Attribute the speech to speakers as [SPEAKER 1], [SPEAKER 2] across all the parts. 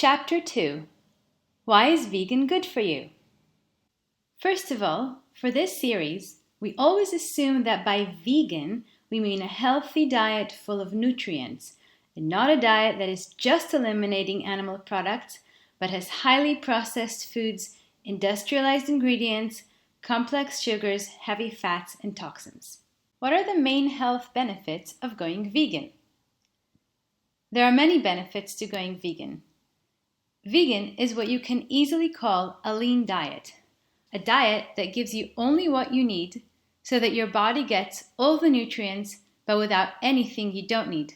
[SPEAKER 1] Chapter 2. Why is vegan good for you? First of all, for this series, we always assume that by vegan, we mean a healthy diet full of nutrients, and not a diet that is just eliminating animal products, but has highly processed foods, industrialized ingredients, complex sugars, heavy fats, and toxins. What are the main health benefits of going vegan? There are many benefits to going vegan. Vegan is what you can easily call a lean diet, a diet that gives you only what you need so that your body gets all the nutrients but without anything you don't need.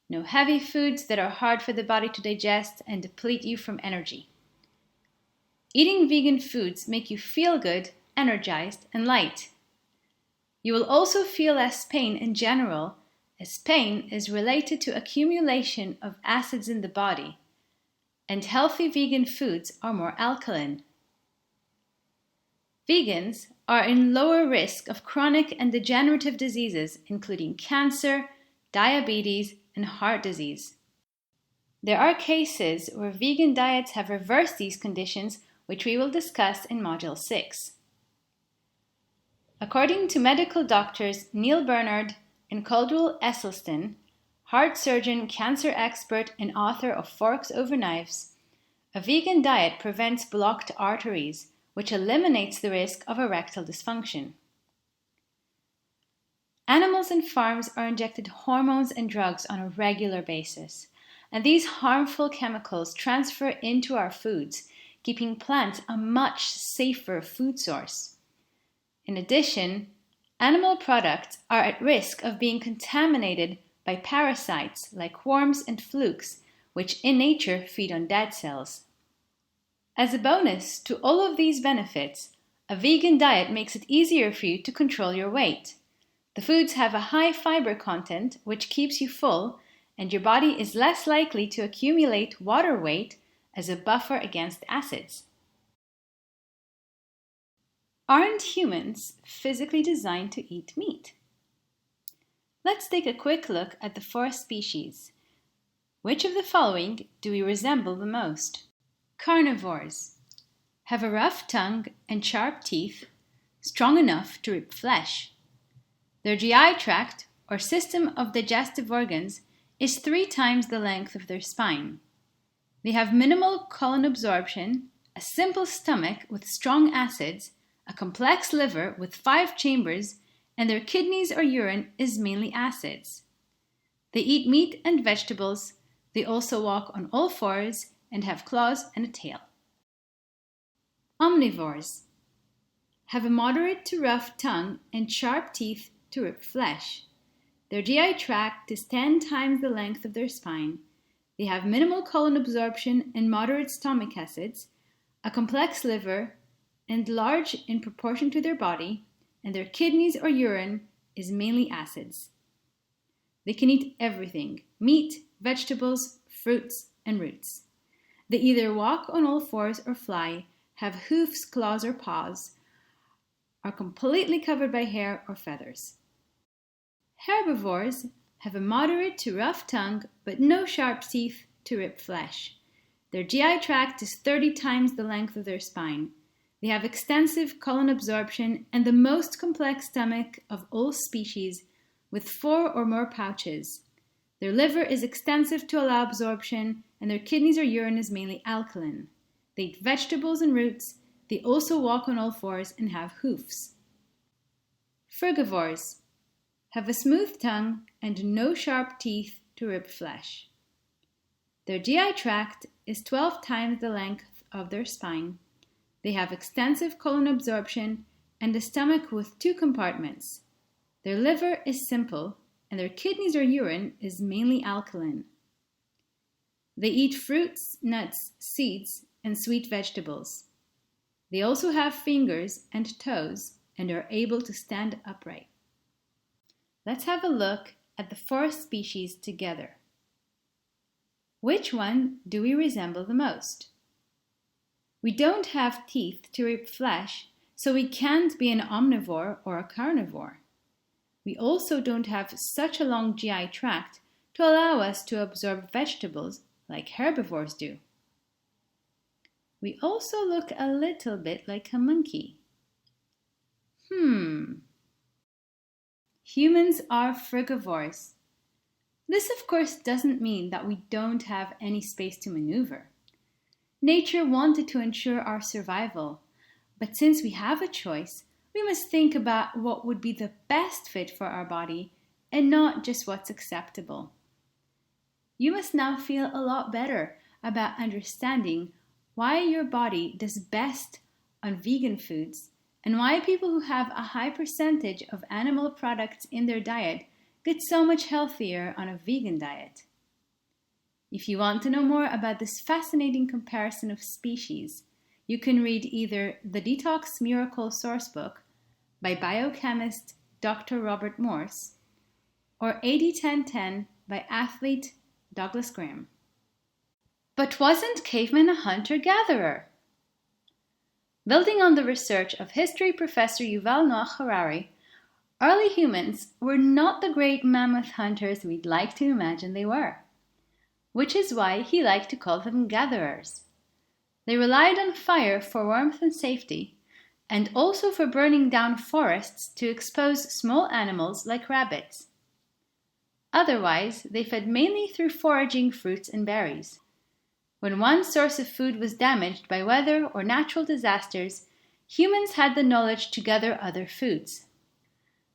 [SPEAKER 1] No heavy foods that are hard for the body to digest and deplete you from energy. Eating vegan foods make you feel good, energized, and light. You will also feel less pain in general, as pain is related to accumulation of acids in the body. And healthy vegan foods are more alkaline. Vegans are in lower risk of chronic and degenerative diseases, including cancer, diabetes, and heart disease. There are cases where vegan diets have reversed these conditions, which we will discuss in Module 6. According to medical doctors Neil Bernard and Caldwell Esselstyn, heart surgeon, cancer expert, and author of Forks Over Knives, a vegan diet prevents blocked arteries, which eliminates the risk of erectile dysfunction. Animals in farms are injected hormones and drugs on a regular basis, and these harmful chemicals transfer into our foods, keeping plants a much safer food source. In addition, animal products are at risk of being contaminated by parasites like worms and flukes, which in nature feed on dead cells. As a bonus to all of these benefits, a vegan diet makes it easier for you to control your weight. The foods have a high fiber content, which keeps you full, and your body is less likely to accumulate water weight as a buffer against acids. Aren't humans physically designed to eat meat? Let's take a quick look at the 4 species. Which of the following do we resemble the most? Carnivores have a rough tongue and sharp teeth, strong enough to rip flesh. Their GI tract, or system of digestive organs, is 3 times the length of their spine. They have minimal colon absorption, a simple stomach with strong acids, a complex liver with 5 chambers, and their kidneys or urine is mainly acids. They eat meat and vegetables. They also walk on all 4s and have claws and a tail. Omnivores have a moderate to rough tongue and sharp teeth to rip flesh. Their GI tract is 10 times the length of their spine. They have minimal colon absorption and moderate stomach acids, a complex liver, and large in proportion to their body, and their kidneys or urine is mainly acids. They can eat everything: meat, vegetables, fruits, and roots. They either walk on all 4s or fly, have hoofs, claws, or paws, are completely covered by hair or feathers. Herbivores have a moderate to rough tongue, but no sharp teeth to rip flesh. Their GI tract is 30 times the length of their spine. They have extensive colon absorption and the most complex stomach of all species, with 4 or more pouches. Their liver is extensive to allow absorption, and their kidneys or urine is mainly alkaline. They eat vegetables and roots. They also walk on all 4s and have hoofs. Frugivores have a smooth tongue and no sharp teeth to rip flesh. Their GI tract is 12 times the length of their spine. They have extensive colon absorption and a stomach with 2 compartments. Their liver is simple, and their kidneys or urine is mainly alkaline. They eat fruits, nuts, seeds, and sweet vegetables. They also have fingers and toes and are able to stand upright. Let's have a look at the 4 species together. Which one do we resemble the most? We don't have teeth to rip flesh, so we can't be an omnivore or a carnivore. We also don't have such a long GI tract to allow us to absorb vegetables like herbivores do. We also look a little bit like a monkey. Humans are frugivores. This, of course, doesn't mean that we don't have any space to maneuver. Nature wanted to ensure our survival, but since we have a choice, we must think about what would be the best fit for our body and not just what's acceptable. You must now feel a lot better about understanding why your body does best on vegan foods and why people who have a high percentage of animal products in their diet get so much healthier on a vegan diet. If you want to know more about this fascinating comparison of species, you can read either The Detox Miracle Sourcebook by biochemist Dr. Robert Morse or 80-10-10 by athlete Douglas Graham. But wasn't caveman a hunter-gatherer? Building on the research of history professor Yuval Noah Harari, early humans were not the great mammoth hunters we'd like to imagine they were, which is why he liked to call them gatherers. They relied on fire for warmth and safety, and also for burning down forests to expose small animals like rabbits. Otherwise, they fed mainly through foraging fruits and berries. When one source of food was damaged by weather or natural disasters, humans had the knowledge to gather other foods.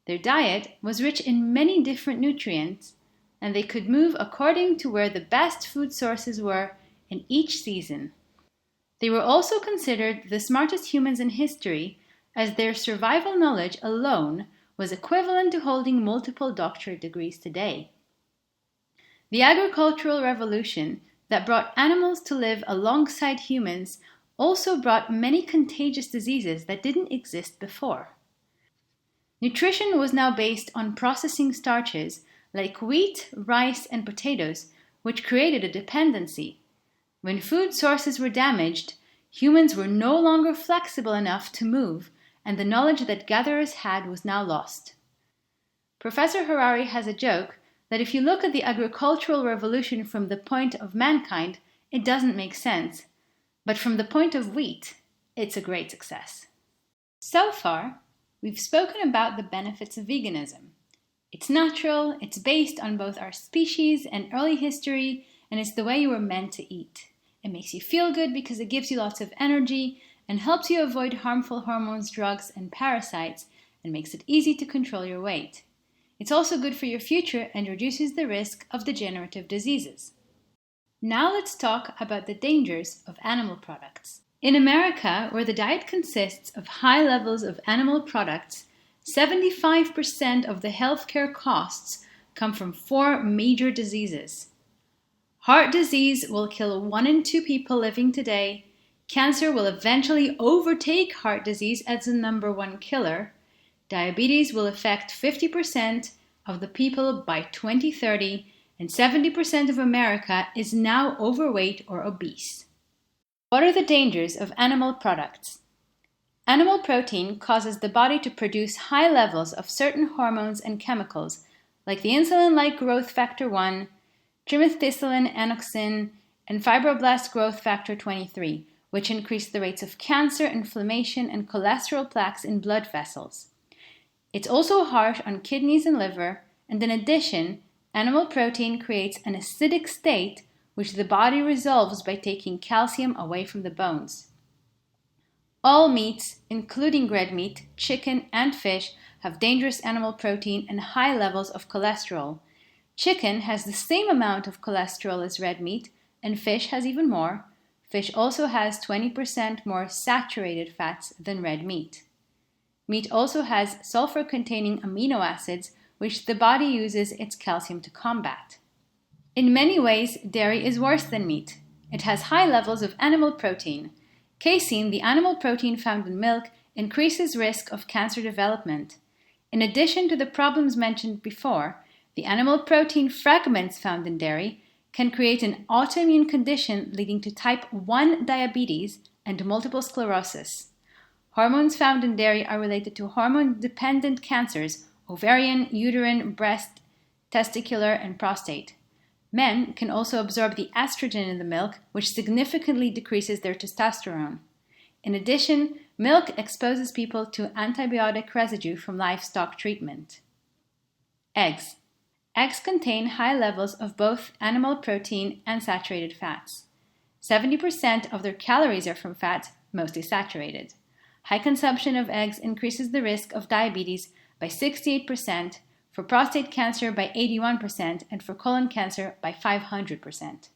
[SPEAKER 1] Their diet was rich in many different nutrients, and they could move according to where the best food sources were in each season. They were also considered the smartest humans in history, as their survival knowledge alone was equivalent to holding multiple doctorate degrees today. The agricultural revolution that brought animals to live alongside humans also brought many contagious diseases that didn't exist before. Nutrition was now based on processing starches like wheat, rice, and potatoes, which created a dependency. When food sources were damaged, humans were no longer flexible enough to move, and the knowledge that gatherers had was now lost. Professor Harari has a joke that if you look at the agricultural revolution from the point of mankind, it doesn't make sense. But from the point of wheat, it's a great success. So far, we've spoken about the benefits of veganism. It's natural, it's based on both our species and early history, and it's the way you were meant to eat. It makes you feel good because it gives you lots of energy and helps you avoid harmful hormones, drugs, and parasites, and makes it easy to control your weight. It's also good for your future and reduces the risk of degenerative diseases. Now let's talk about the dangers of animal products. In America, where the diet consists of high levels of animal products, 75% of the healthcare costs come from 4 major diseases. Heart disease will kill 1 in 2 people living today. Cancer will eventually overtake heart disease as the number 1 killer. Diabetes will affect 50% of the people by 2030, and 70% of America is now overweight or obese. What are the dangers of animal products? Animal protein causes the body to produce high levels of certain hormones and chemicals, like the insulin-like growth factor 1, trimethicillin, anoxin, and fibroblast growth factor 23, which increase the rates of cancer, inflammation, and cholesterol plaques in blood vessels. It's also harsh on kidneys and liver, and in addition, animal protein creates an acidic state which the body resolves by taking calcium away from the bones. All meats, including red meat, chicken, and fish, have dangerous animal protein and high levels of cholesterol. Chicken has the same amount of cholesterol as red meat, and fish has even more. Fish also has 20% more saturated fats than red meat. Meat also has sulfur-containing amino acids, which the body uses its calcium to combat. In many ways, dairy is worse than meat. It has high levels of animal protein. Casein, the animal protein found in milk, increases risk of cancer development. In addition to the problems mentioned before, the animal protein fragments found in dairy can create an autoimmune condition leading to type 1 diabetes and multiple sclerosis. Hormones found in dairy are related to hormone-dependent cancers, ovarian, uterine, breast, testicular, and prostate. Men can also absorb the estrogen in the milk, which significantly decreases their testosterone. In addition, milk exposes people to antibiotic residue from livestock treatment. Eggs. Eggs contain high levels of both animal protein and saturated fats. 70% of their calories are from fat, mostly saturated. High consumption of eggs increases the risk of diabetes by 68%, for prostate cancer by 81%, and for colon cancer by 500%.